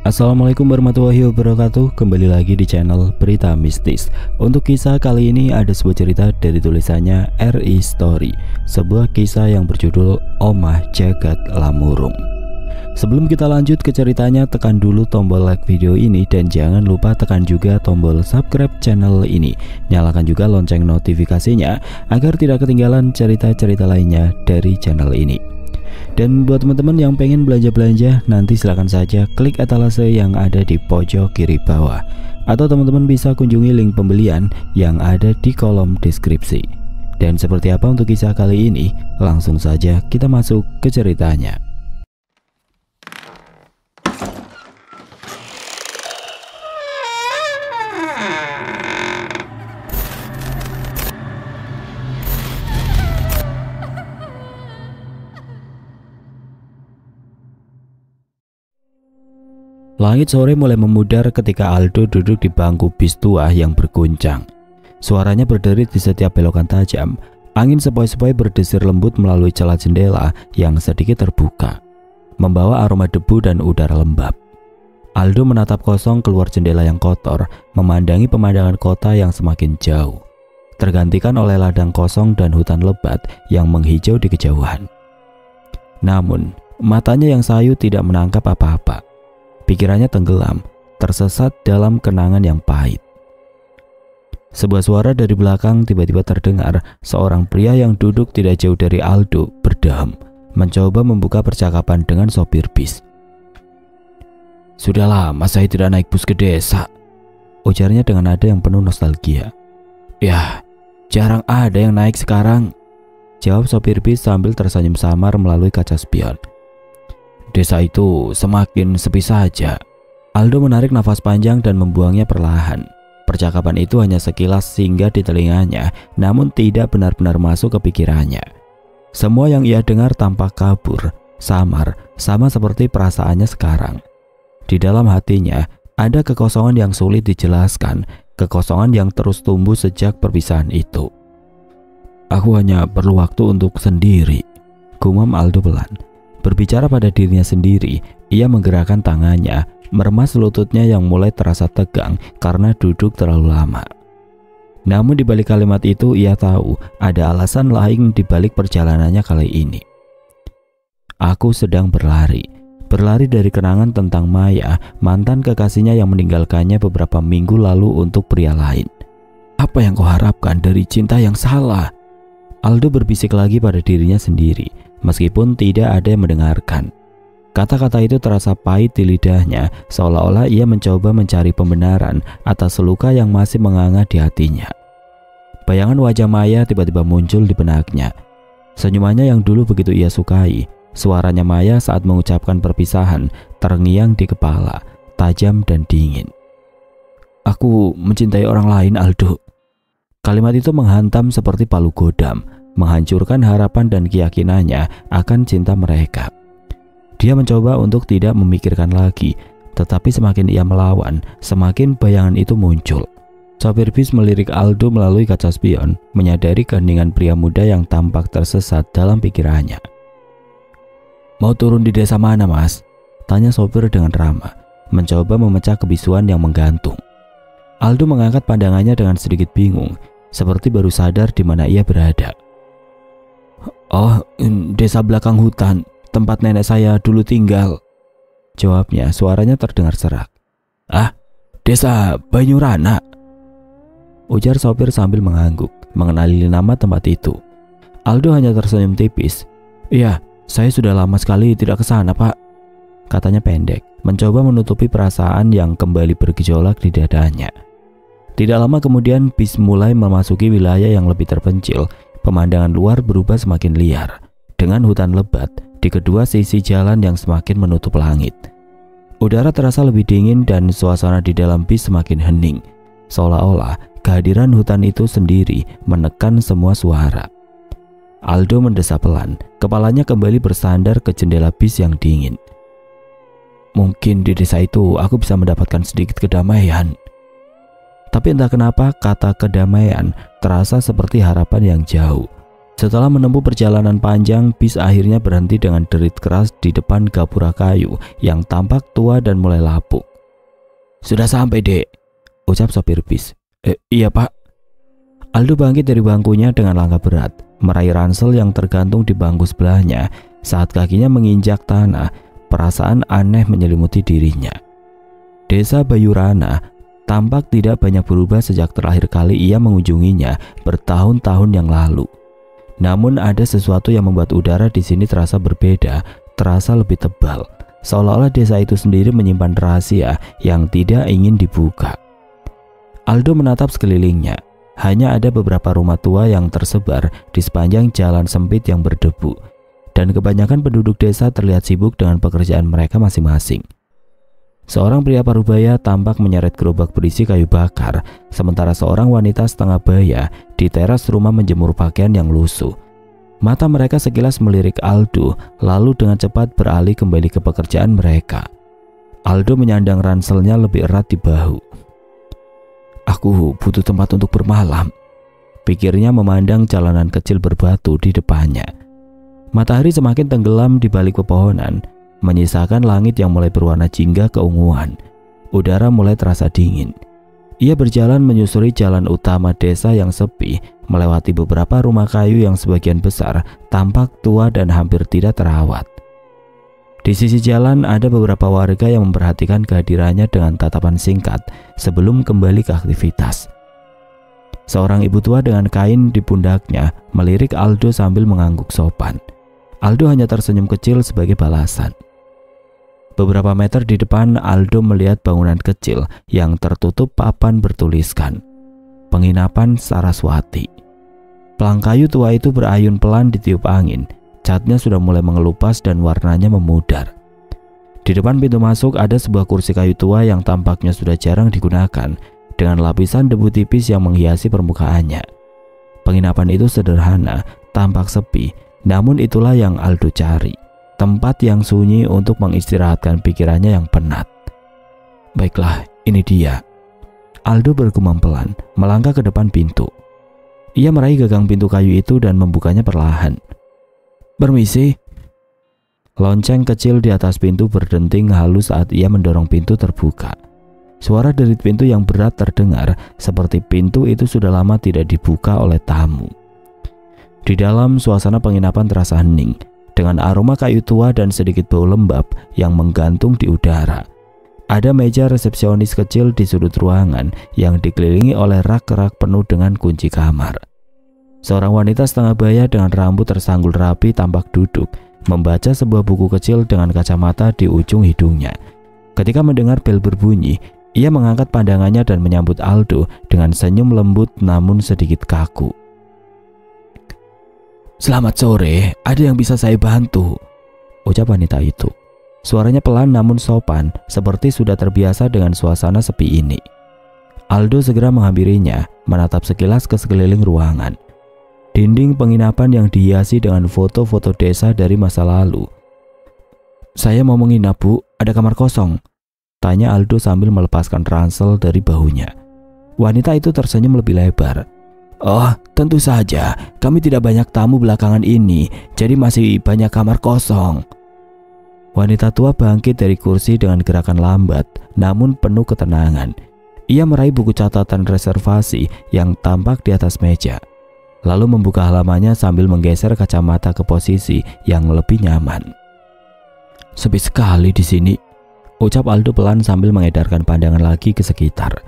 Assalamualaikum warahmatullahi wabarakatuh. Kembali lagi di channel Berita Mistis. Untuk kisah kali ini ada sebuah cerita dari tulisannya RI Story, sebuah kisah yang berjudul Omah Jagat Lamurung. Sebelum kita lanjut ke ceritanya, tekan dulu tombol like video ini dan jangan lupa tekan juga tombol subscribe channel ini. Nyalakan juga lonceng notifikasinya agar tidak ketinggalan cerita-cerita lainnya dari channel ini. Dan buat teman-teman yang pengen belanja-belanja, nanti silahkan saja klik etalase yang ada di pojok kiri bawah, atau teman-teman bisa kunjungi link pembelian yang ada di kolom deskripsi. Dan seperti apa untuk kisah kali ini, langsung saja kita masuk ke ceritanya. Langit sore mulai memudar ketika Aldo duduk di bangku bis tua yang berguncang. Suaranya berderit di setiap belokan tajam. Angin sepoi-sepoi berdesir lembut melalui celah jendela yang sedikit terbuka, membawa aroma debu dan udara lembab. Aldo menatap kosong keluar jendela yang kotor, memandangi pemandangan kota yang semakin jauh, tergantikan oleh ladang kosong dan hutan lebat yang menghijau di kejauhan. Namun, matanya yang sayu tidak menangkap apa-apa. Pikirannya tenggelam, tersesat dalam kenangan yang pahit. Sebuah suara dari belakang tiba-tiba terdengar. Seorang pria yang duduk tidak jauh dari Aldo berdehem, mencoba membuka percakapan dengan sopir bis. "Sudah lama saya tidak naik bus ke desa," ujarnya dengan nada yang penuh nostalgia. "Ya, jarang ada yang naik sekarang," jawab sopir bis sambil tersenyum samar melalui kaca spion. "Desa itu semakin sepi saja." Aldo menarik nafas panjang dan membuangnya perlahan. Percakapan itu hanya sekilas singgah di telinganya, namun tidak benar-benar masuk ke pikirannya. Semua yang ia dengar tampak kabur, samar, sama seperti perasaannya sekarang. Di dalam hatinya ada kekosongan yang sulit dijelaskan, kekosongan yang terus tumbuh sejak perpisahan itu. "Aku hanya perlu waktu untuk sendiri," gumam Aldo pelan. Berbicara pada dirinya sendiri, ia menggerakkan tangannya, meremas lututnya yang mulai terasa tegang karena duduk terlalu lama. Namun di balik kalimat itu ia tahu ada alasan lain di balik perjalanannya kali ini. "Aku sedang berlari dari kenangan tentang Maya, mantan kekasihnya yang meninggalkannya beberapa minggu lalu untuk pria lain. Apa yang kau harapkan dari cinta yang salah?" Aldo berbisik lagi pada dirinya sendiri, meskipun tidak ada yang mendengarkan. Kata-kata itu terasa pahit di lidahnya, seolah-olah ia mencoba mencari pembenaran atas luka yang masih menganga di hatinya. Bayangan wajah Maya tiba-tiba muncul di benaknya. Senyumannya yang dulu begitu ia sukai, suaranya Maya saat mengucapkan perpisahan terngiang di kepala, tajam dan dingin. "Aku mencintai orang lain, Aldo." Kalimat itu menghantam seperti palu godam, menghancurkan harapan dan keyakinannya akan cinta mereka. Dia mencoba untuk tidak memikirkan lagi, tetapi semakin ia melawan, semakin bayangan itu muncul. Sopir bis melirik Aldo melalui kaca spion, menyadari keheningan pria muda yang tampak tersesat dalam pikirannya. "Mau turun di desa mana, Mas?" tanya sopir dengan ramah, mencoba memecah kebisuan yang menggantung. Aldo mengangkat pandangannya dengan sedikit bingung, seperti baru sadar di mana ia berada. "Oh, desa belakang hutan, tempat nenek saya dulu tinggal," jawabnya, suaranya terdengar serak. "Ah, desa Banyurana," ujar sopir sambil mengangguk, mengenali nama tempat itu. Aldo hanya tersenyum tipis. "Iya, saya sudah lama sekali tidak ke sana, Pak," katanya pendek, mencoba menutupi perasaan yang kembali bergejolak di dadanya. Tidak lama kemudian bis mulai memasuki wilayah yang lebih terpencil. Pemandangan luar berubah semakin liar, dengan hutan lebat di kedua sisi jalan yang semakin menutup langit. Udara terasa lebih dingin dan suasana di dalam bis semakin hening, seolah-olah kehadiran hutan itu sendiri menekan semua suara. Aldo mendesah pelan, kepalanya kembali bersandar ke jendela bis yang dingin. "Mungkin di desa itu aku bisa mendapatkan sedikit kedamaian." Tapi entah kenapa kata kedamaian terasa seperti harapan yang jauh. Setelah menempuh perjalanan panjang, bis akhirnya berhenti dengan derit keras di depan gapura kayu yang tampak tua dan mulai lapuk. "Sudah sampai, Dek," ucap sopir bis. Iya, Pak." Aldo bangkit dari bangkunya dengan langkah berat, meraih ransel yang tergantung di bangku sebelahnya. Saat kakinya menginjak tanah, perasaan aneh menyelimuti dirinya. Desa Bayurana tampak tidak banyak berubah sejak terakhir kali ia mengunjunginya bertahun-tahun yang lalu. Namun ada sesuatu yang membuat udara di sini terasa berbeda, terasa lebih tebal, seolah-olah desa itu sendiri menyimpan rahasia yang tidak ingin dibuka. Aldo menatap sekelilingnya. Hanya ada beberapa rumah tua yang tersebar di sepanjang jalan sempit yang berdebu, dan kebanyakan penduduk desa terlihat sibuk dengan pekerjaan mereka masing-masing. Seorang pria parubaya tampak menyeret gerobak berisi kayu bakar, sementara seorang wanita setengah baya di teras rumah menjemur pakaian yang lusuh. Mata mereka sekilas melirik Aldo, lalu dengan cepat beralih kembali ke pekerjaan mereka. Aldo menyandang ranselnya lebih erat di bahu. "Aku butuh tempat untuk bermalam," pikirnya memandang jalanan kecil berbatu di depannya. Matahari semakin tenggelam di balik pepohonan, menyisakan langit yang mulai berwarna jingga keunguan. Udara mulai terasa dingin. Ia berjalan menyusuri jalan utama desa yang sepi, melewati beberapa rumah kayu yang sebagian besar tampak tua dan hampir tidak terawat. Di sisi jalan ada beberapa warga yang memperhatikan kehadirannya dengan tatapan singkat sebelum kembali ke aktivitas. Seorang ibu tua dengan kain di pundaknya melirik Aldo sambil mengangguk sopan. Aldo hanya tersenyum kecil sebagai balasan. Beberapa meter di depan, Aldo melihat bangunan kecil yang tertutup papan bertuliskan "Penginapan Saraswati". Pelang kayu tua itu berayun pelan ditiup angin. Catnya sudah mulai mengelupas dan warnanya memudar. Di depan pintu masuk ada sebuah kursi kayu tua yang tampaknya sudah jarang digunakan, dengan lapisan debu tipis yang menghiasi permukaannya. Penginapan itu sederhana, tampak sepi, namun itulah yang Aldo cari. Tempat yang sunyi untuk mengistirahatkan pikirannya yang penat. "Baiklah, ini dia." Aldo bergumam pelan, melangkah ke depan pintu. Ia meraih gagang pintu kayu itu dan membukanya perlahan. "Permisi." Lonceng kecil di atas pintu berdenting halus saat ia mendorong pintu terbuka. Suara derit pintu yang berat terdengar, seperti pintu itu sudah lama tidak dibuka oleh tamu. Di dalam, suasana penginapan terasa hening, dengan aroma kayu tua dan sedikit bau lembab yang menggantung di udara. Ada meja resepsionis kecil di sudut ruangan yang dikelilingi oleh rak-rak penuh dengan kunci kamar. Seorang wanita setengah baya dengan rambut tersanggul rapi tampak duduk, membaca sebuah buku kecil dengan kacamata di ujung hidungnya. Ketika mendengar bel berbunyi, ia mengangkat pandangannya dan menyambut Aldo dengan senyum lembut namun sedikit kaku. "Selamat sore, ada yang bisa saya bantu?" ucap wanita itu. Suaranya pelan namun sopan, seperti sudah terbiasa dengan suasana sepi ini. Aldo segera menghampirinya, menatap sekilas ke sekeliling ruangan. Dinding penginapan yang dihiasi dengan foto-foto desa dari masa lalu. "Saya mau menginap, Bu, ada kamar kosong?" tanya Aldo sambil melepaskan ransel dari bahunya. Wanita itu tersenyum lebih lebar. "Oh, tentu saja. Kami tidak banyak tamu belakangan ini, jadi masih banyak kamar kosong." Wanita tua bangkit dari kursi dengan gerakan lambat, namun penuh ketenangan. Ia meraih buku catatan reservasi yang tampak di atas meja, lalu membuka halamannya sambil menggeser kacamata ke posisi yang lebih nyaman. "Sepi sekali di sini," ucap Aldo pelan sambil mengedarkan pandangan lagi ke sekitar.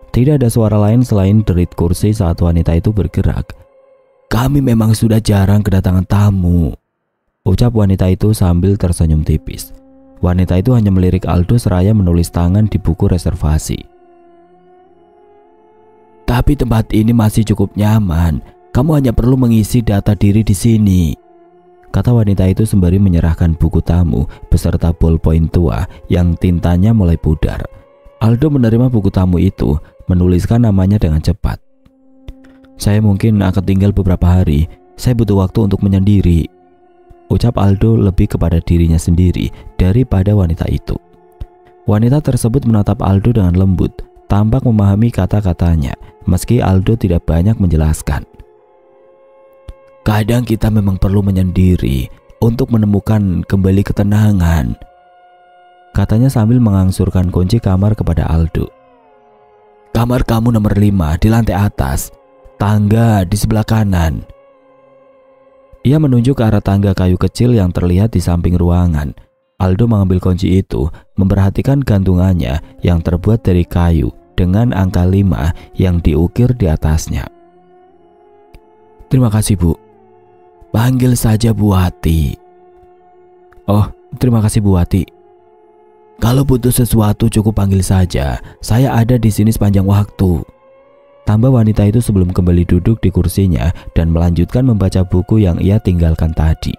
Tidak ada suara lain selain derit kursi saat wanita itu bergerak. "Kami memang sudah jarang kedatangan tamu," ucap wanita itu sambil tersenyum tipis. Wanita itu hanya melirik Aldo seraya menulis tangan di buku reservasi. "Tapi tempat ini masih cukup nyaman. Kamu hanya perlu mengisi data diri di sini," kata wanita itu sembari menyerahkan buku tamu beserta ballpoint tua yang tintanya mulai pudar. Aldo menerima buku tamu itu, menuliskan namanya dengan cepat. "Saya mungkin akan tinggal beberapa hari. Saya butuh waktu untuk menyendiri," ucap Aldo lebih kepada dirinya sendiri daripada wanita itu. Wanita tersebut menatap Aldo dengan lembut, tampak memahami kata-katanya, meski Aldo tidak banyak menjelaskan. Kadang kita memang perlu menyendiri untuk menemukan kembali ketenangan, katanya sambil mengangsurkan kunci kamar kepada Aldo. Kamar kamu nomor 5 di lantai atas, tangga di sebelah kanan. Ia menunjuk ke arah tangga kayu kecil yang terlihat di samping ruangan. Aldo mengambil kunci itu, memperhatikan gantungannya yang terbuat dari kayu dengan angka 5 yang diukir di atasnya. Terima kasih, Bu. Panggil saja Bu Wati. Oh, terima kasih Bu Wati. Kalau butuh sesuatu cukup panggil saja. Saya ada di sini sepanjang waktu. Tambah wanita itu sebelum kembali duduk di kursinya dan melanjutkan membaca buku yang ia tinggalkan tadi.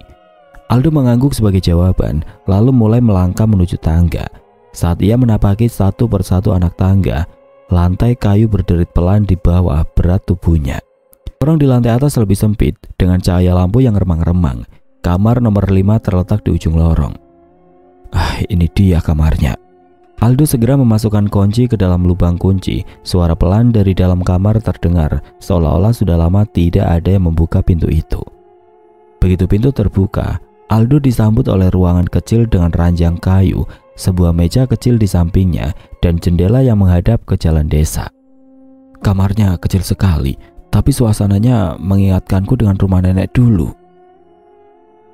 Aldo mengangguk sebagai jawaban, lalu mulai melangkah menuju tangga. Saat ia menapaki satu persatu anak tangga, lantai kayu berderit pelan di bawah berat tubuhnya. Lorong di lantai atas lebih sempit dengan cahaya lampu yang remang-remang. Kamar nomor 5 terletak di ujung lorong. Ini dia kamarnya. Aldo segera memasukkan kunci ke dalam lubang kunci. Suara pelan dari dalam kamar terdengar, seolah-olah sudah lama tidak ada yang membuka pintu itu. Begitu pintu terbuka, Aldo disambut oleh ruangan kecil dengan ranjang kayu, sebuah meja kecil di sampingnya, dan jendela yang menghadap ke jalan desa. Kamarnya kecil sekali, tapi suasananya mengingatkanku dengan rumah nenek dulu.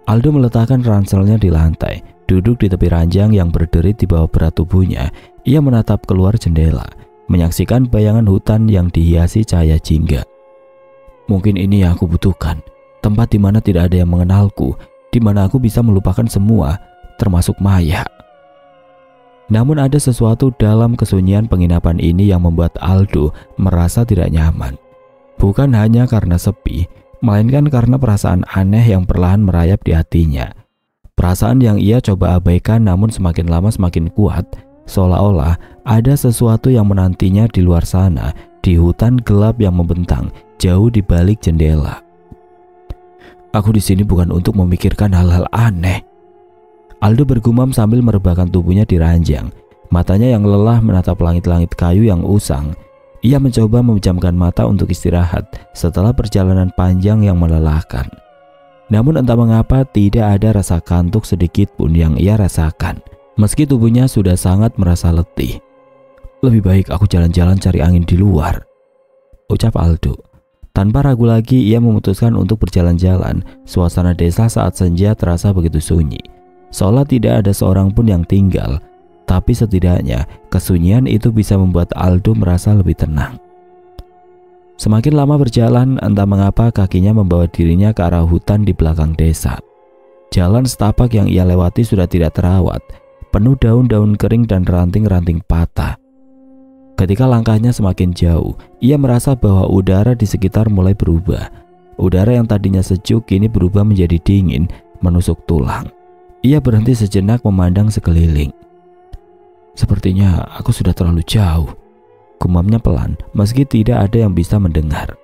Aldo meletakkan ranselnya di lantai, duduk di tepi ranjang yang berderit di bawah berat tubuhnya. Ia menatap keluar jendela, menyaksikan bayangan hutan yang dihiasi cahaya jingga. Mungkin ini yang aku butuhkan, tempat di mana tidak ada yang mengenalku, di mana aku bisa melupakan semua, termasuk Maya. Namun ada sesuatu dalam kesunyian penginapan ini yang membuat Aldo merasa tidak nyaman. Bukan hanya karena sepi, melainkan karena perasaan aneh yang perlahan merayap di hatinya. Perasaan yang ia coba abaikan namun semakin lama semakin kuat, seolah-olah ada sesuatu yang menantinya di luar sana, di hutan gelap yang membentang jauh di balik jendela. Aku di sini bukan untuk memikirkan hal-hal aneh. Aldo bergumam sambil merebahkan tubuhnya di ranjang. Matanya yang lelah menatap langit-langit kayu yang usang. Ia mencoba memejamkan mata untuk istirahat setelah perjalanan panjang yang melelahkan. Namun entah mengapa tidak ada rasa kantuk sedikit pun yang ia rasakan, meski tubuhnya sudah sangat merasa letih. Lebih baik aku jalan-jalan cari angin di luar, ucap Aldo. Tanpa ragu lagi ia memutuskan untuk berjalan-jalan. Suasana desa saat senja terasa begitu sunyi, seolah tidak ada seorang pun yang tinggal. Tapi setidaknya kesunyian itu bisa membuat Aldo merasa lebih tenang. Semakin lama berjalan, entah mengapa kakinya membawa dirinya ke arah hutan di belakang desa. Jalan setapak yang ia lewati sudah tidak terawat, penuh daun-daun kering dan ranting-ranting patah. Ketika langkahnya semakin jauh, ia merasa bahwa udara di sekitar mulai berubah. Udara yang tadinya sejuk kini berubah menjadi dingin, menusuk tulang. Ia berhenti sejenak memandang sekeliling. Sepertinya aku sudah terlalu jauh, gumamnya pelan meski tidak ada yang bisa mendengar.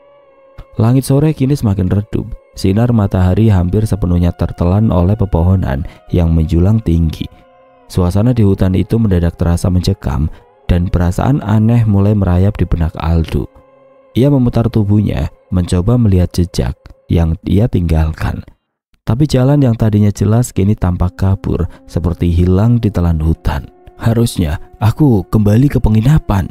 Langit sore kini semakin redup. Sinar matahari hampir sepenuhnya tertelan oleh pepohonan yang menjulang tinggi. Suasana di hutan itu mendadak terasa mencekam dan perasaan aneh mulai merayap di benak Aldo. Ia memutar tubuhnya, mencoba melihat jejak yang ia tinggalkan. Tapi jalan yang tadinya jelas kini tampak kabur, seperti hilang di telan hutan. Harusnya aku kembali ke penginapan,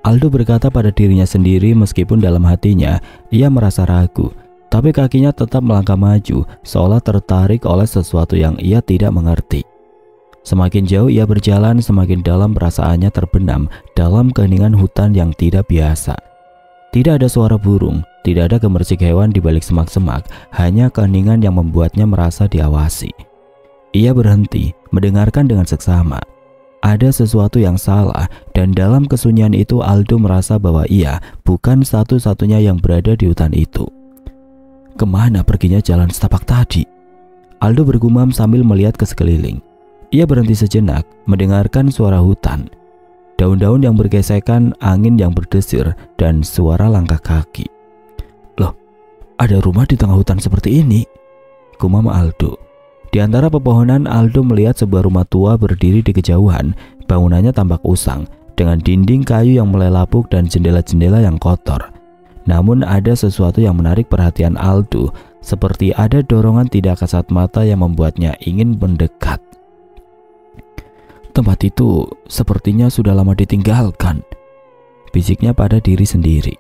Aldo berkata pada dirinya sendiri meskipun dalam hatinya ia merasa ragu. Tapi kakinya tetap melangkah maju, seolah tertarik oleh sesuatu yang ia tidak mengerti. Semakin jauh ia berjalan, semakin dalam perasaannya terbenam dalam keheningan hutan yang tidak biasa. Tidak ada suara burung, tidak ada gemercik hewan di balik semak-semak, hanya keheningan yang membuatnya merasa diawasi. Ia berhenti, mendengarkan dengan seksama. Ada sesuatu yang salah, dan dalam kesunyian itu Aldo merasa bahwa ia bukan satu-satunya yang berada di hutan itu. Kemana perginya jalan setapak tadi? Aldo bergumam sambil melihat ke sekeliling. Ia berhenti sejenak, mendengarkan suara hutan. Daun-daun yang bergesekan, angin yang berdesir, dan suara langkah kaki. Loh, ada rumah di tengah hutan seperti ini, gumam Aldo. Di antara pepohonan, Aldo melihat sebuah rumah tua berdiri di kejauhan. Bangunannya tampak usang, dengan dinding kayu yang mulai lapuk dan jendela-jendela yang kotor. Namun ada sesuatu yang menarik perhatian Aldo. seperti ada dorongan tidak kasat mata yang membuatnya ingin mendekat. Tempat itu sepertinya sudah lama ditinggalkan, bisiknya pada diri sendiri.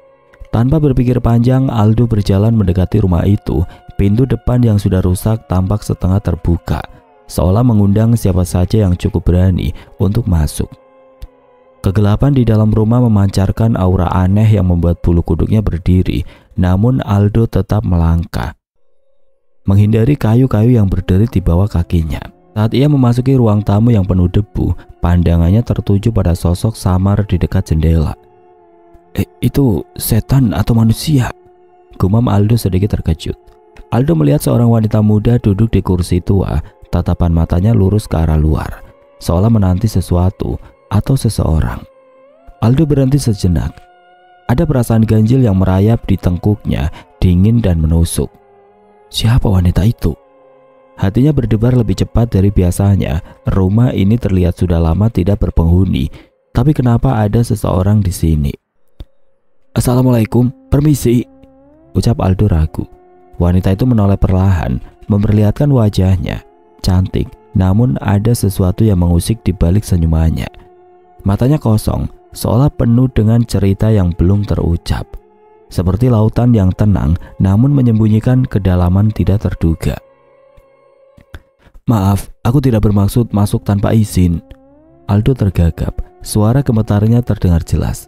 Tanpa berpikir panjang, Aldo berjalan mendekati rumah itu. Pintu depan yang sudah rusak tampak setengah terbuka, seolah mengundang siapa saja yang cukup berani untuk masuk. Kegelapan di dalam rumah memancarkan aura aneh yang membuat bulu kuduknya berdiri, namun Aldo tetap melangkah, menghindari kayu-kayu yang berderit di bawah kakinya. Saat ia memasuki ruang tamu yang penuh debu, pandangannya tertuju pada sosok samar di dekat jendela. Itu setan atau manusia? Gumam Aldo sedikit terkejut. Aldo melihat seorang wanita muda duduk di kursi tua, tatapan matanya lurus ke arah luar, seolah menanti sesuatu atau seseorang. Aldo berhenti sejenak. Ada perasaan ganjil yang merayap di tengkuknya, dingin dan menusuk. Siapa wanita itu? Hatinya berdebar lebih cepat dari biasanya. Rumah ini terlihat sudah lama tidak berpenghuni, tapi kenapa ada seseorang di sini? Assalamualaikum, permisi, ucap Aldo ragu. Wanita itu menoleh perlahan, memperlihatkan wajahnya cantik, namun ada sesuatu yang mengusik di balik senyumannya. Matanya kosong, seolah penuh dengan cerita yang belum terucap. Seperti lautan yang tenang, namun menyembunyikan kedalaman tidak terduga. Maaf, aku tidak bermaksud masuk tanpa izin. Aldo tergagap, suara gemetarnya terdengar jelas.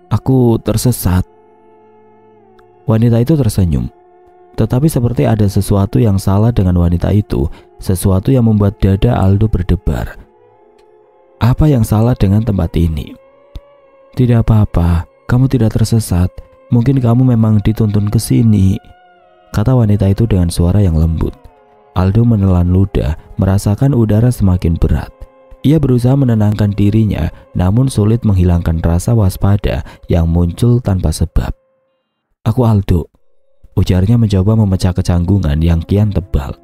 Aku tersesat. Wanita itu tersenyum. Tetapi seperti ada sesuatu yang salah dengan wanita itu, sesuatu yang membuat dada Aldo berdebar. Apa yang salah dengan tempat ini? Tidak apa-apa, kamu tidak tersesat. Mungkin kamu memang dituntun ke sini, kata wanita itu dengan suara yang lembut. Aldo menelan ludah, merasakan udara semakin berat. Ia berusaha menenangkan dirinya, namun sulit menghilangkan rasa waspada yang muncul tanpa sebab. Aku Aldo, ujarnya mencoba memecah kecanggungan yang kian tebal.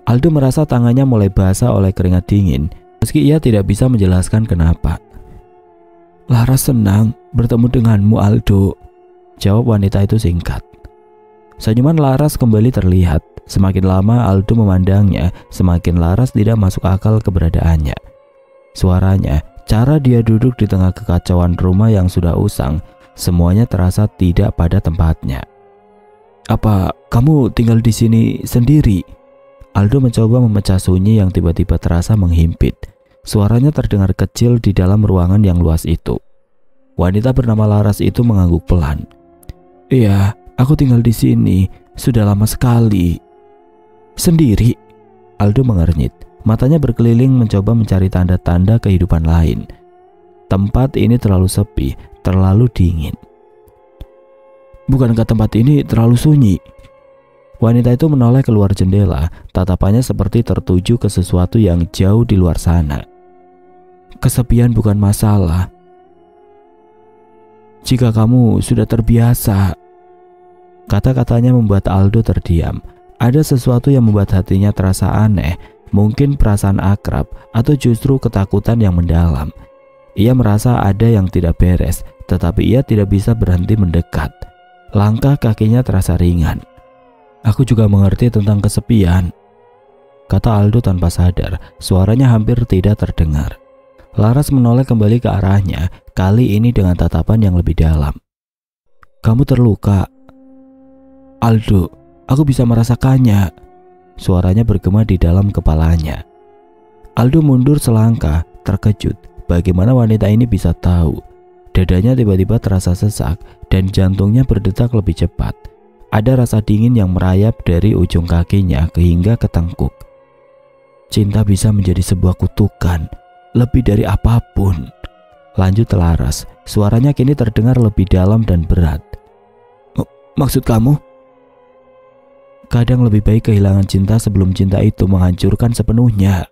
Aldo merasa tangannya mulai basah oleh keringat dingin, meski ia tidak bisa menjelaskan kenapa. Laras senang bertemu denganmu Aldo, jawab wanita itu singkat. Senyuman Laras kembali terlihat. Semakin lama Aldo memandangnya, semakin Laras tidak masuk akal keberadaannya. Suaranya, cara dia duduk di tengah kekacauan rumah yang sudah usang, semuanya terasa tidak pada tempatnya. Apa kamu tinggal di sini sendiri? Aldo mencoba memecah sunyi yang tiba-tiba terasa menghimpit. Suaranya terdengar kecil di dalam ruangan yang luas itu. Wanita bernama Laras itu mengangguk pelan. Iya, aku tinggal di sini sudah lama sekali. Sendiri? Aldo mengernyit. Matanya berkeliling mencoba mencari tanda-tanda kehidupan lain. Tempat ini terlalu sepi, terlalu dingin. Bukankah tempat ini terlalu sunyi? Wanita itu menoleh keluar jendela, tatapannya seperti tertuju ke sesuatu yang jauh di luar sana. Kesepian bukan masalah jika kamu sudah terbiasa. Kata-katanya membuat Aldo terdiam. Ada sesuatu yang membuat hatinya terasa aneh, mungkin perasaan akrab atau justru ketakutan yang mendalam. Ia merasa ada yang tidak beres, tetapi ia tidak bisa berhenti mendekat. Langkah kakinya terasa ringan. Aku juga mengerti tentang kesepian, kata Aldo tanpa sadar. Suaranya hampir tidak terdengar. Laras menoleh kembali ke arahnya, kali ini dengan tatapan yang lebih dalam. Kamu terluka, Aldo, aku bisa merasakannya. Suaranya bergema di dalam kepalanya. Aldo mundur selangkah, terkejut. Bagaimana wanita ini bisa tahu? Dadanya tiba-tiba terasa sesak dan jantungnya berdetak lebih cepat. Ada rasa dingin yang merayap dari ujung kakinya hingga ke tengkuk. Cinta bisa menjadi sebuah kutukan, lebih dari apapun, lanjut Laras. Suaranya kini terdengar lebih dalam dan berat. Maksud kamu? Kadang lebih baik kehilangan cinta sebelum cinta itu menghancurkan sepenuhnya.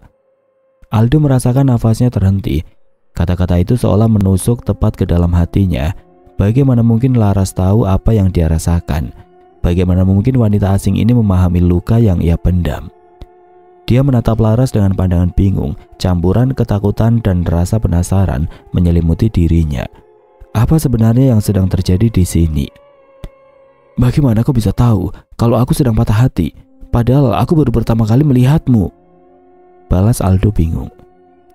Aldo merasakan nafasnya terhenti. Kata-kata itu seolah menusuk tepat ke dalam hatinya. Bagaimana mungkin Laras tahu apa yang dia rasakan? Bagaimana mungkin wanita asing ini memahami luka yang ia pendam? Dia menatap Laras dengan pandangan bingung, campuran ketakutan dan rasa penasaran menyelimuti dirinya. Apa sebenarnya yang sedang terjadi di sini? Bagaimana kau bisa tahu kalau aku sedang patah hati, padahal aku baru pertama kali melihatmu. Balas Aldo bingung.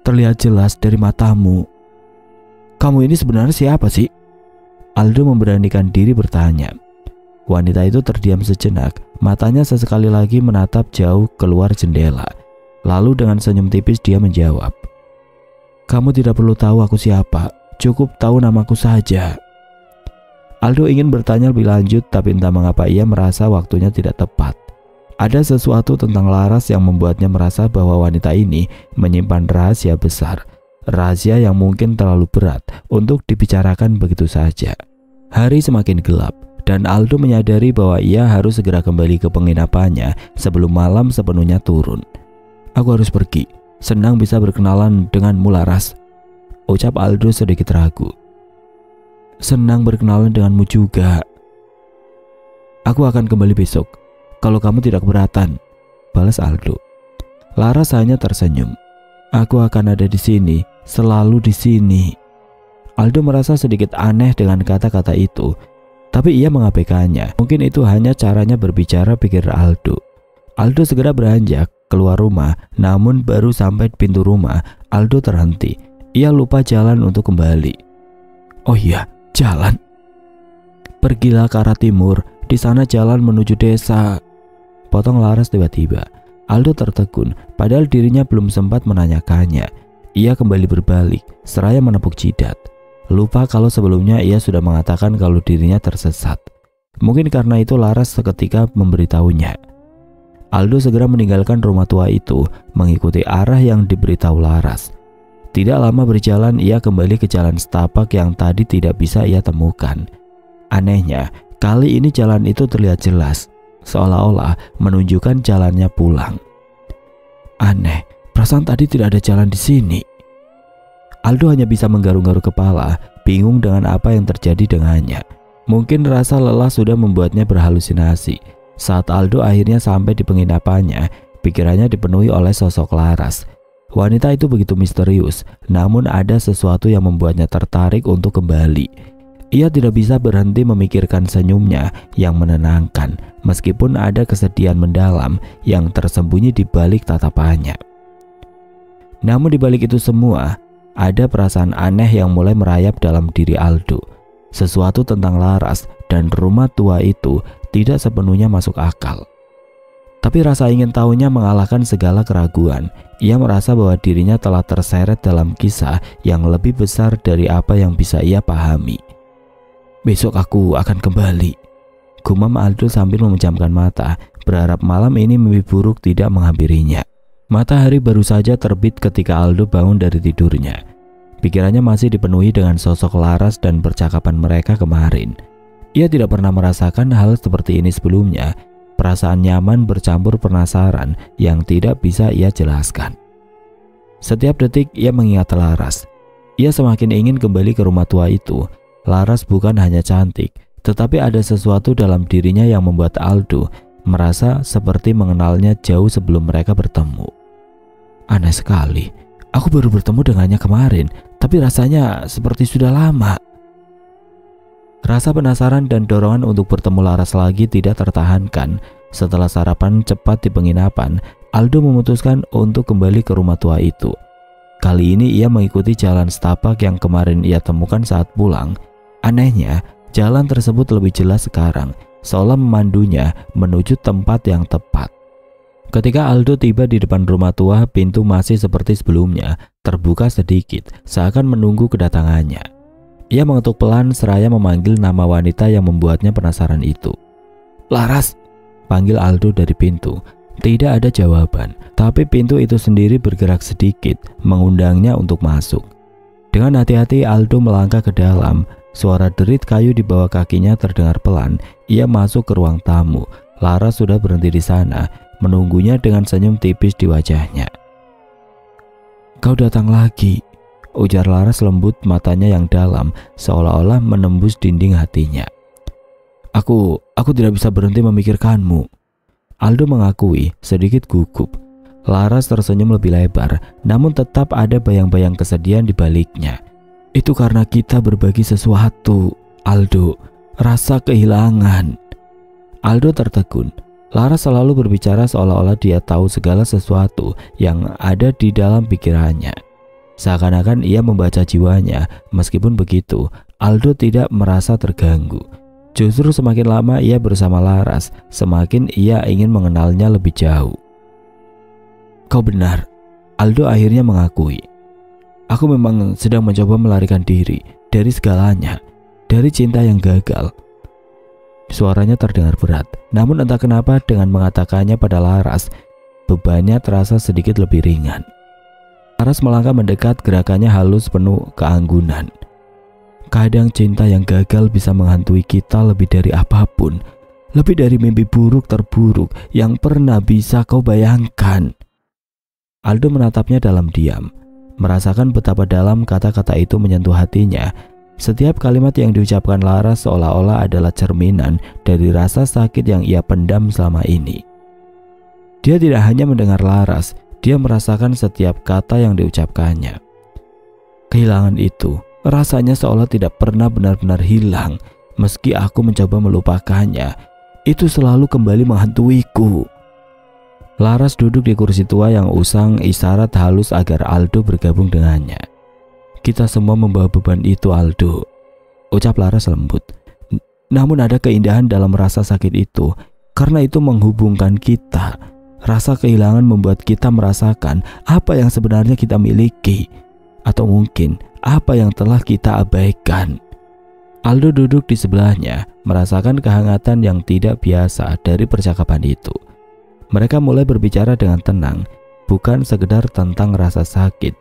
Terlihat jelas dari matamu. Kamu ini sebenarnya siapa sih? Aldo memberanikan diri bertanya. Wanita itu terdiam sejenak, matanya sesekali lagi menatap jauh keluar jendela. Lalu dengan senyum tipis dia menjawab, kamu tidak perlu tahu aku siapa, cukup tahu namaku saja. Aldo ingin bertanya lebih lanjut, tapi entah mengapa ia merasa waktunya tidak tepat. Ada sesuatu tentang Laras yang membuatnya merasa bahwa wanita ini menyimpan rahasia besar. Rahasia yang mungkin terlalu berat untuk dibicarakan begitu saja. Hari semakin gelap dan Aldo menyadari bahwa ia harus segera kembali ke penginapannya sebelum malam sepenuhnya turun. Aku harus pergi, senang bisa berkenalan denganmu Laras, ucap Aldo sedikit ragu. Senang berkenalan denganmu juga. Aku akan kembali besok, kalau kamu tidak keberatan, balas Aldo. Laras hanya tersenyum. Aku akan ada di sini, selalu di sini. Aldo merasa sedikit aneh dengan kata-kata itu, tapi ia mengabaikannya. Mungkin itu hanya caranya berbicara, pikir Aldo. Aldo segera beranjak keluar rumah, namun baru sampai pintu rumah, Aldo terhenti. Ia lupa jalan untuk kembali. Oh iya, jalan. Pergilah ke arah timur, di sana jalan menuju desa, potong Laras tiba-tiba. Aldo tertegun, padahal dirinya belum sempat menanyakannya. Ia kembali berbalik, seraya menepuk jidat. Lupa kalau sebelumnya ia sudah mengatakan kalau dirinya tersesat. Mungkin karena itu Laras seketika memberitahunya. Aldo segera meninggalkan rumah tua itu, mengikuti arah yang diberitahu Laras. Tidak lama berjalan, ia kembali ke jalan setapak yang tadi tidak bisa ia temukan. Anehnya, kali ini jalan itu terlihat jelas, seolah-olah menunjukkan jalannya pulang. Aneh, perasaan tadi tidak ada jalan di sini. Aldo hanya bisa menggaruk-garuk kepala, bingung dengan apa yang terjadi dengannya. Mungkin rasa lelah sudah membuatnya berhalusinasi. Saat Aldo akhirnya sampai di penginapannya, pikirannya dipenuhi oleh sosok Laras. Wanita itu begitu misterius, namun ada sesuatu yang membuatnya tertarik untuk kembali. Ia tidak bisa berhenti memikirkan senyumnya yang menenangkan, meskipun ada kesedihan mendalam yang tersembunyi di balik tatapannya. Namun di balik itu semua, ada perasaan aneh yang mulai merayap dalam diri Aldo. Sesuatu tentang Laras dan rumah tua itu tidak sepenuhnya masuk akal. Tapi rasa ingin tahunya mengalahkan segala keraguan. Ia merasa bahwa dirinya telah terseret dalam kisah yang lebih besar dari apa yang bisa ia pahami. Besok aku akan kembali, gumam Aldo sambil memejamkan mata, berharap malam ini mimpi buruk tidak menghampirinya. Matahari baru saja terbit ketika Aldo bangun dari tidurnya. Pikirannya masih dipenuhi dengan sosok Laras dan percakapan mereka kemarin. Ia tidak pernah merasakan hal seperti ini sebelumnya. Perasaan nyaman bercampur penasaran yang tidak bisa ia jelaskan. Setiap detik ia mengingat Laras. Ia semakin ingin kembali ke rumah tua itu. Laras bukan hanya cantik, tetapi ada sesuatu dalam dirinya yang membuat Aldo merasa seperti mengenalnya jauh sebelum mereka bertemu. Aneh sekali, aku baru bertemu dengannya kemarin, tapi rasanya seperti sudah lama. Rasa penasaran dan dorongan untuk bertemu Laras lagi tidak tertahankan. Setelah sarapan cepat di penginapan, Aldo memutuskan untuk kembali ke rumah tua itu. Kali ini ia mengikuti jalan setapak yang kemarin ia temukan saat pulang. Anehnya, jalan tersebut lebih jelas sekarang, seolah memandunya menuju tempat yang tepat. Ketika Aldo tiba di depan rumah tua, pintu masih seperti sebelumnya, terbuka sedikit, seakan menunggu kedatangannya. Ia mengetuk pelan seraya memanggil nama wanita yang membuatnya penasaran itu. Laras, panggil Aldo dari pintu. Tidak ada jawaban, tapi pintu itu sendiri bergerak sedikit, mengundangnya untuk masuk. Dengan hati-hati Aldo melangkah ke dalam. Suara derit kayu di bawah kakinya terdengar pelan. Ia masuk ke ruang tamu. Laras sudah berhenti di sana, menunggunya dengan senyum tipis di wajahnya. Kau datang lagi, ujar Laras lembut, matanya yang dalam seolah-olah menembus dinding hatinya. Aku tidak bisa berhenti memikirkanmu. Aldo mengakui, sedikit gugup. Laras tersenyum lebih lebar, namun tetap ada bayang-bayang kesedihan di baliknya. Itu karena kita berbagi sesuatu, Aldo, rasa kehilangan. Aldo tertegun. Laras selalu berbicara seolah-olah dia tahu segala sesuatu yang ada di dalam pikirannya. Seakan-akan ia membaca jiwanya. Meskipun begitu, Aldo tidak merasa terganggu. Justru semakin lama ia bersama Laras, semakin ia ingin mengenalnya lebih jauh. Kau benar, Aldo akhirnya mengakui. Aku memang sedang mencoba melarikan diri dari segalanya, dari cinta yang gagal. Suaranya terdengar berat, namun entah kenapa dengan mengatakannya pada Laras, bebannya terasa sedikit lebih ringan. Laras melangkah mendekat, gerakannya halus penuh keanggunan. Kadang cinta yang gagal bisa menghantui kita lebih dari apapun, lebih dari mimpi buruk terburuk yang pernah bisa kau bayangkan. Aldo menatapnya dalam diam, merasakan betapa dalam kata-kata itu menyentuh hatinya. Setiap kalimat yang diucapkan Laras seolah-olah adalah cerminan dari rasa sakit yang ia pendam selama ini. Dia tidak hanya mendengar Laras, dia merasakan setiap kata yang diucapkannya. Kehilangan itu rasanya seolah tidak pernah benar-benar hilang. Meski aku mencoba melupakannya, itu selalu kembali menghantuiku. Laras duduk di kursi tua yang usang, isyarat halus agar Aldo bergabung dengannya. Kita semua membawa beban itu, Aldo, ucap Laras lembut. Namun ada keindahan dalam rasa sakit itu, karena itu menghubungkan kita. Rasa kehilangan membuat kita merasakan apa yang sebenarnya kita miliki, atau mungkin apa yang telah kita abaikan. Aldo duduk di sebelahnya, merasakan kehangatan yang tidak biasa dari percakapan itu. Mereka mulai berbicara dengan tenang, bukan sekedar tentang rasa sakit,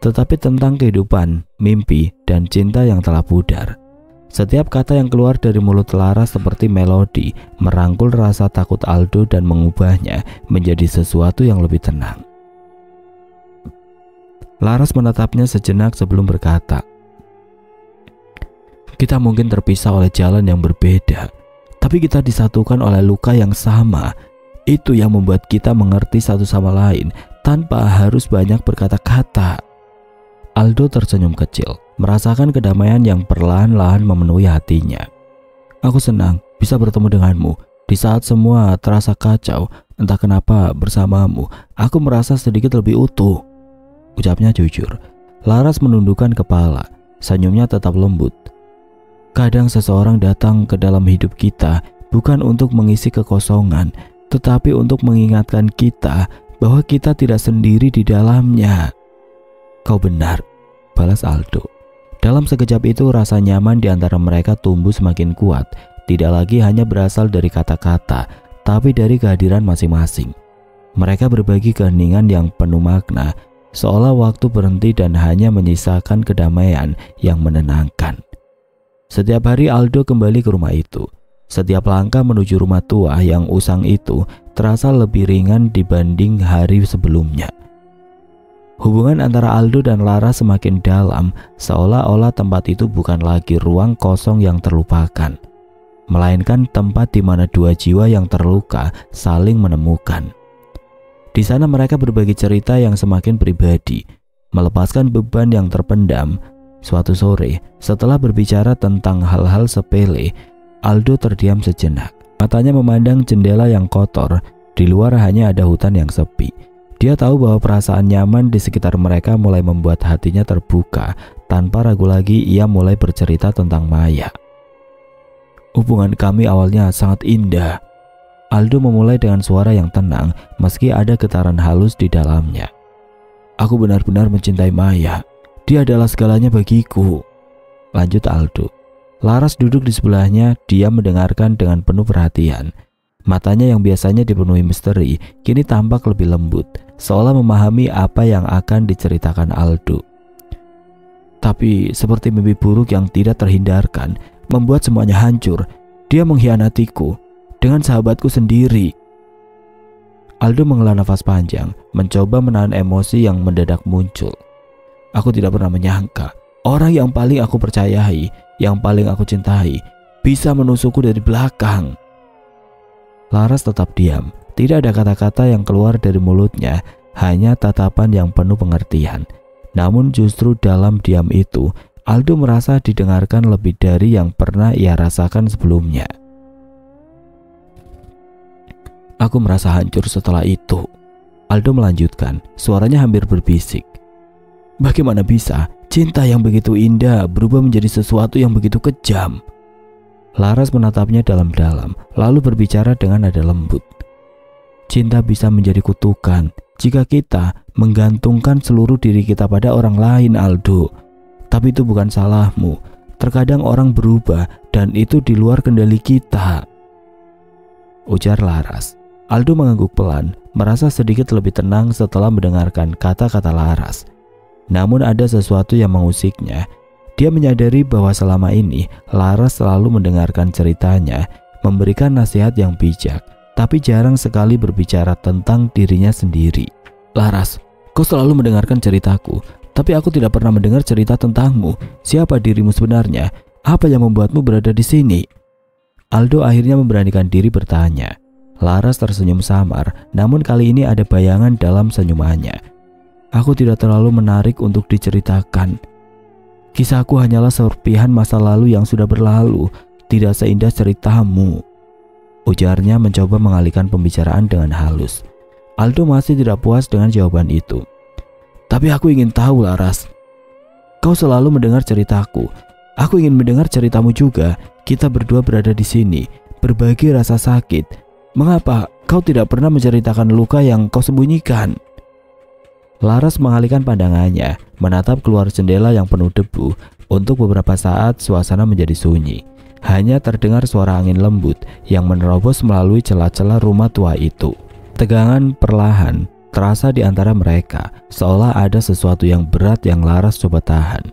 tetapi tentang kehidupan, mimpi, dan cinta yang telah pudar. Setiap kata yang keluar dari mulut Laras seperti melodi, merangkul rasa takut Aldo dan mengubahnya menjadi sesuatu yang lebih tenang. Laras menatapnya sejenak sebelum berkata, kita mungkin terpisah oleh jalan yang berbeda, tapi kita disatukan oleh luka yang sama. Itu yang membuat kita mengerti satu sama lain tanpa harus banyak berkata-kata. Aldo tersenyum kecil, merasakan kedamaian yang perlahan-lahan memenuhi hatinya. Aku senang bisa bertemu denganmu. Di saat semua terasa kacau, entah kenapa bersamamu, aku merasa sedikit lebih utuh, ucapnya jujur. Laras menundukkan kepala, senyumnya tetap lembut. Kadang seseorang datang ke dalam hidup kita bukan untuk mengisi kekosongan, tetapi untuk mengingatkan kita bahwa kita tidak sendiri di dalamnya. Kau benar, balas Aldo. Dalam sekejap itu rasa nyaman di antara mereka tumbuh semakin kuat, tidak lagi hanya berasal dari kata-kata, tapi dari kehadiran masing-masing. Mereka berbagi keheningan yang penuh makna, seolah waktu berhenti dan hanya menyisakan kedamaian yang menenangkan. Setiap hari Aldo kembali ke rumah itu. Setiap langkah menuju rumah tua yang usang itu terasa lebih ringan dibanding hari sebelumnya. Hubungan antara Aldo dan Laras semakin dalam, seolah-olah tempat itu bukan lagi ruang kosong yang terlupakan, melainkan tempat di mana dua jiwa yang terluka saling menemukan. Di sana mereka berbagi cerita yang semakin pribadi, melepaskan beban yang terpendam. Suatu sore, setelah berbicara tentang hal-hal sepele, Aldo terdiam sejenak. Matanya memandang jendela yang kotor. Di luar hanya ada hutan yang sepi. Dia tahu bahwa perasaan nyaman di sekitar mereka mulai membuat hatinya terbuka. Tanpa ragu lagi ia mulai bercerita tentang Maya. Hubungan kami awalnya sangat indah. Aldo memulai dengan suara yang tenang meski ada getaran halus di dalamnya. Aku benar-benar mencintai Maya. Dia adalah segalanya bagiku, lanjut Aldo. Laras duduk di sebelahnya, dia mendengarkan dengan penuh perhatian. Matanya yang biasanya dipenuhi misteri, kini tampak lebih lembut, seolah memahami apa yang akan diceritakan Aldo. Tapi seperti mimpi buruk yang tidak terhindarkan, membuat semuanya hancur. Dia mengkhianatiku dengan sahabatku sendiri. Aldo menghela nafas panjang, mencoba menahan emosi yang mendadak muncul. Aku tidak pernah menyangka orang yang paling aku percayai, yang paling aku cintai, bisa menusukku dari belakang. Laras tetap diam. Tidak ada kata-kata yang keluar dari mulutnya, hanya tatapan yang penuh pengertian. Namun justru dalam diam itu, Aldo merasa didengarkan lebih dari yang pernah ia rasakan sebelumnya. Aku merasa hancur setelah itu. Aldo melanjutkan, suaranya hampir berbisik. Bagaimana bisa cinta yang begitu indah berubah menjadi sesuatu yang begitu kejam? Laras menatapnya dalam-dalam, lalu berbicara dengan nada lembut. Cinta bisa menjadi kutukan jika kita menggantungkan seluruh diri kita pada orang lain, Aldo. Tapi itu bukan salahmu. Terkadang orang berubah dan itu di luar kendali kita, ujar Laras. Aldo mengangguk pelan, merasa sedikit lebih tenang setelah mendengarkan kata-kata Laras. Namun ada sesuatu yang mengusiknya. Dia menyadari bahwa selama ini Laras selalu mendengarkan ceritanya, memberikan nasihat yang bijak, tapi jarang sekali berbicara tentang dirinya sendiri. Laras, kau selalu mendengarkan ceritaku, tapi aku tidak pernah mendengar cerita tentangmu. Siapa dirimu sebenarnya? Apa yang membuatmu berada di sini? Aldo akhirnya memberanikan diri bertanya. Laras tersenyum samar, namun kali ini ada bayangan dalam senyumannya. Aku tidak terlalu menarik untuk diceritakan. Kisahku hanyalah serpihan masa lalu yang sudah berlalu, tidak seindah ceritamu, ujarnya mencoba mengalihkan pembicaraan dengan halus. Aldo masih tidak puas dengan jawaban itu. Tapi aku ingin tahu, Laras. Kau selalu mendengar ceritaku. Aku ingin mendengar ceritamu juga. Kita berdua berada di sini, berbagi rasa sakit. Mengapa kau tidak pernah menceritakan luka yang kau sembunyikan? Laras mengalihkan pandangannya, menatap keluar jendela yang penuh debu. Untuk beberapa saat suasana menjadi sunyi. Hanya terdengar suara angin lembut yang menerobos melalui celah-celah rumah tua itu. Tegangan perlahan terasa di antara mereka, seolah ada sesuatu yang berat yang Laras coba tahan.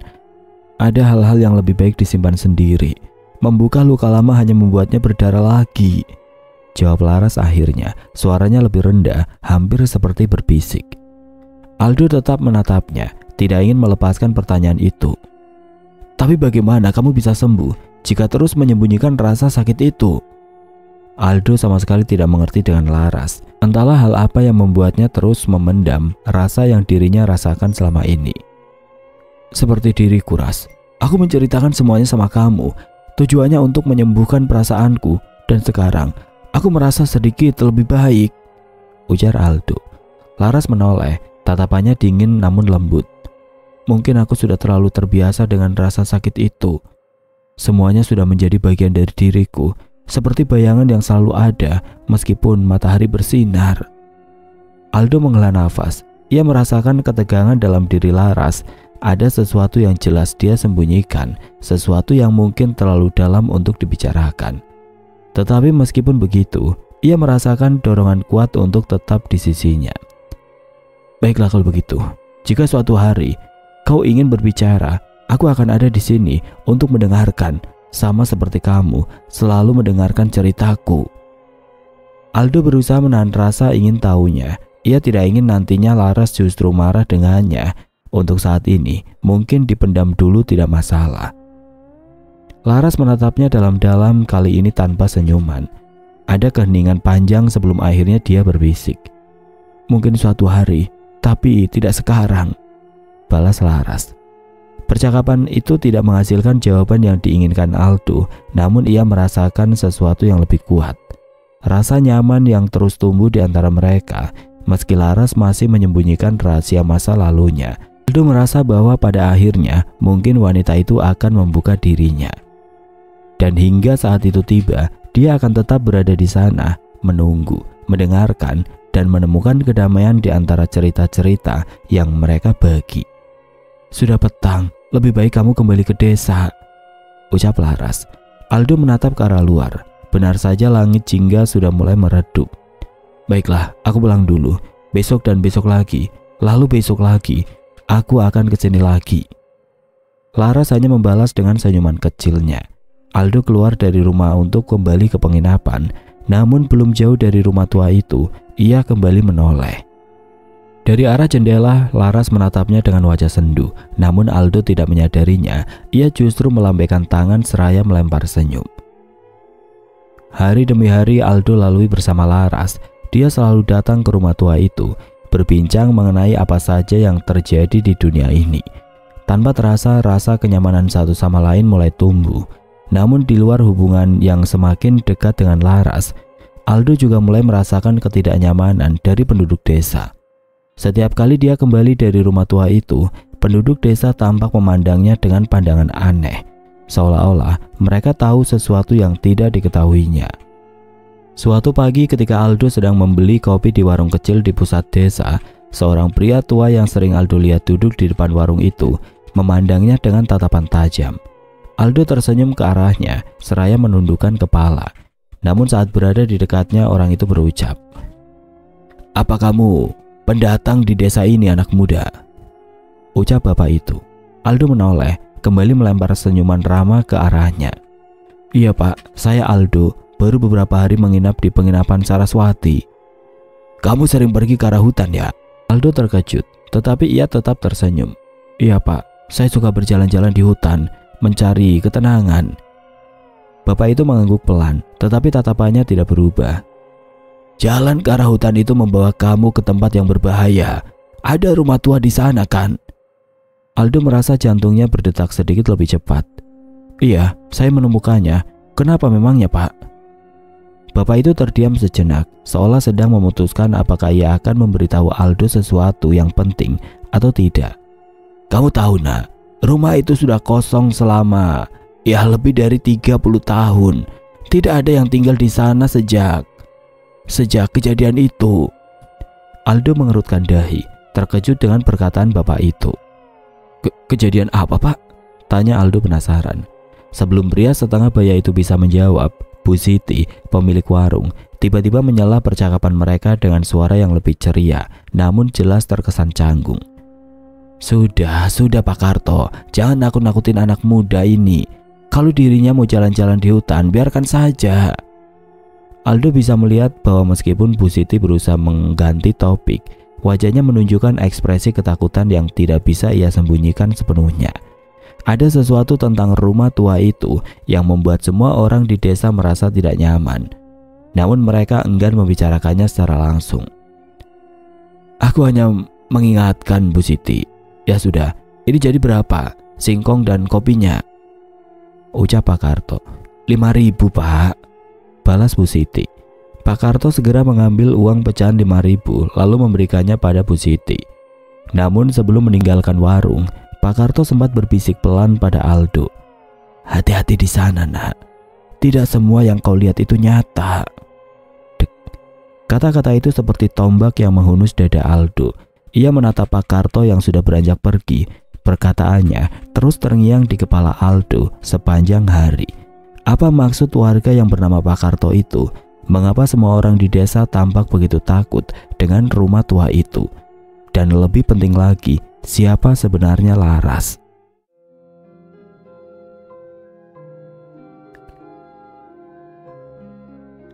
Ada hal-hal yang lebih baik disimpan sendiri. Membuka luka lama hanya membuatnya berdarah lagi, jawab Laras akhirnya. Suaranya lebih rendah, hampir seperti berbisik. Aldo tetap menatapnya, tidak ingin melepaskan pertanyaan itu. Tapi bagaimana kamu bisa sembuh jika terus menyembunyikan rasa sakit itu? Aldo sama sekali tidak mengerti dengan Laras. Entahlah hal apa yang membuatnya terus memendam rasa yang dirinya rasakan selama ini. Seperti diriku, Ras. Aku menceritakan semuanya sama kamu. Tujuannya untuk menyembuhkan perasaanku. Dan sekarang, aku merasa sedikit lebih baik, ujar Aldo. Laras menoleh, tatapannya dingin namun lembut. Mungkin aku sudah terlalu terbiasa dengan rasa sakit itu. Semuanya sudah menjadi bagian dari diriku, seperti bayangan yang selalu ada meskipun matahari bersinar. Aldo menghela nafas. Ia merasakan ketegangan dalam diri Laras. Ada sesuatu yang jelas dia sembunyikan, sesuatu yang mungkin terlalu dalam untuk dibicarakan. Tetapi meskipun begitu, ia merasakan dorongan kuat untuk tetap di sisinya. Baiklah kalau begitu, jika suatu hari kau ingin berbicara, aku akan ada di sini untuk mendengarkan, sama seperti kamu selalu mendengarkan ceritaku. Aldo berusaha menahan rasa ingin tahunya. Ia tidak ingin nantinya Laras justru marah dengannya. Untuk saat ini, mungkin dipendam dulu tidak masalah. Laras menatapnya dalam-dalam, kali ini tanpa senyuman. Ada keheningan panjang sebelum akhirnya dia berbisik. Mungkin suatu hari, tapi tidak sekarang, balas Laras. Percakapan itu tidak menghasilkan jawaban yang diinginkan Aldo, namun ia merasakan sesuatu yang lebih kuat. Rasa nyaman yang terus tumbuh di antara mereka, meski Laras masih menyembunyikan rahasia masa lalunya. Aldo merasa bahwa pada akhirnya mungkin wanita itu akan membuka dirinya. Dan hingga saat itu tiba, dia akan tetap berada di sana, menunggu, mendengarkan, dan menemukan kedamaian di antara cerita-cerita yang mereka bagi. Sudah petang, lebih baik kamu kembali ke desa, ucap Laras. Aldo menatap ke arah luar. Benar saja langit jingga sudah mulai meredup. Baiklah, aku pulang dulu. Besok dan besok lagi, lalu besok lagi, aku akan kesini lagi. Laras hanya membalas dengan senyuman kecilnya. Aldo keluar dari rumah untuk kembali ke penginapan. Namun belum jauh dari rumah tua itu, ia kembali menoleh. Dari arah jendela, Laras menatapnya dengan wajah sendu. Namun Aldo tidak menyadarinya. Ia justru melambaikan tangan seraya melempar senyum. Hari demi hari Aldo lalui bersama Laras. Dia selalu datang ke rumah tua itu, berbincang mengenai apa saja yang terjadi di dunia ini. Tanpa terasa, rasa kenyamanan satu sama lain mulai tumbuh. Namun di luar hubungan yang semakin dekat dengan Laras, Aldo juga mulai merasakan ketidaknyamanan dari penduduk desa. Setiap kali dia kembali dari rumah tua itu, penduduk desa tampak memandangnya dengan pandangan aneh, seolah-olah mereka tahu sesuatu yang tidak diketahuinya. Suatu pagi ketika Aldo sedang membeli kopi di warung kecil di pusat desa, seorang pria tua yang sering Aldo lihat duduk di depan warung itu memandangnya dengan tatapan tajam. Aldo tersenyum ke arahnya seraya menundukkan kepala. Namun saat berada di dekatnya, orang itu berucap, "Apa kamu pendatang di desa ini, anak muda?" Ucap bapak itu. Aldo menoleh, kembali melempar senyuman ramah ke arahnya. "Iya pak, saya Aldo, baru beberapa hari menginap di penginapan Saraswati." "Kamu sering pergi ke arah hutan ya?" Aldo terkejut, tetapi ia tetap tersenyum. "Iya pak, saya suka berjalan-jalan di hutan, mencari ketenangan." Bapak itu mengangguk pelan, tetapi tatapannya tidak berubah. "Jalan ke arah hutan itu membawa kamu ke tempat yang berbahaya. Ada rumah tua di sana kan?" Aldo merasa jantungnya berdetak sedikit lebih cepat. "Iya, saya menemukannya. Kenapa memangnya pak?" Bapak itu terdiam sejenak, seolah sedang memutuskan apakah ia akan memberitahu Aldo sesuatu yang penting atau tidak. "Kamu tahu nak, rumah itu sudah kosong selama lebih dari 30 tahun. Tidak ada yang tinggal di sana sejak kejadian itu." Aldo mengerutkan dahi, terkejut dengan perkataan bapak itu. Kejadian apa pak?" tanya Aldo penasaran. Sebelum pria setengah baya itu bisa menjawab, Bu Siti, pemilik warung, tiba-tiba menyela percakapan mereka dengan suara yang lebih ceria, namun jelas terkesan canggung. Sudah Pak Karto, jangan nakut-nakutin anak muda ini. Kalau dirinya mau jalan-jalan di hutan, biarkan saja." Aldo bisa melihat bahwa meskipun Bu Siti berusaha mengganti topik, wajahnya menunjukkan ekspresi ketakutan yang tidak bisa ia sembunyikan sepenuhnya. Ada sesuatu tentang rumah tua itu yang membuat semua orang di desa merasa tidak nyaman. Namun mereka enggan membicarakannya secara langsung. "Aku hanya mengingatkan Bu Siti." "Ya sudah, ini jadi berapa? Singkong dan kopinya?" ucap Pak Karto. 5.000 pak, balas Bu Siti. Pak Karto segera mengambil uang pecahan 5.000 lalu memberikannya pada Bu Siti. Namun sebelum meninggalkan warung, Pak Karto sempat berbisik pelan pada Aldo. "Hati-hati di sana nak, tidak semua yang kau lihat itu nyata." Dek. Kata-kata itu seperti tombak yang menghunus dada Aldo. Ia menatap Pak Karto yang sudah beranjak pergi. Perkataannya terus terngiang di kepala Aldo sepanjang hari. Apa maksud warga yang bernama Pak Karto itu? Mengapa semua orang di desa tampak begitu takut dengan rumah tua itu? Dan lebih penting lagi, siapa sebenarnya Laras?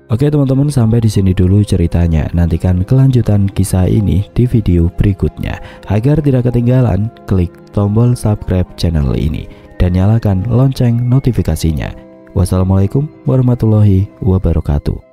Oke teman-teman, sampai di sini dulu ceritanya. Nantikan kelanjutan kisah ini di video berikutnya. Agar tidak ketinggalan, klik tombol subscribe channel ini dan nyalakan lonceng notifikasinya. Wassalamualaikum warahmatullahi wabarakatuh.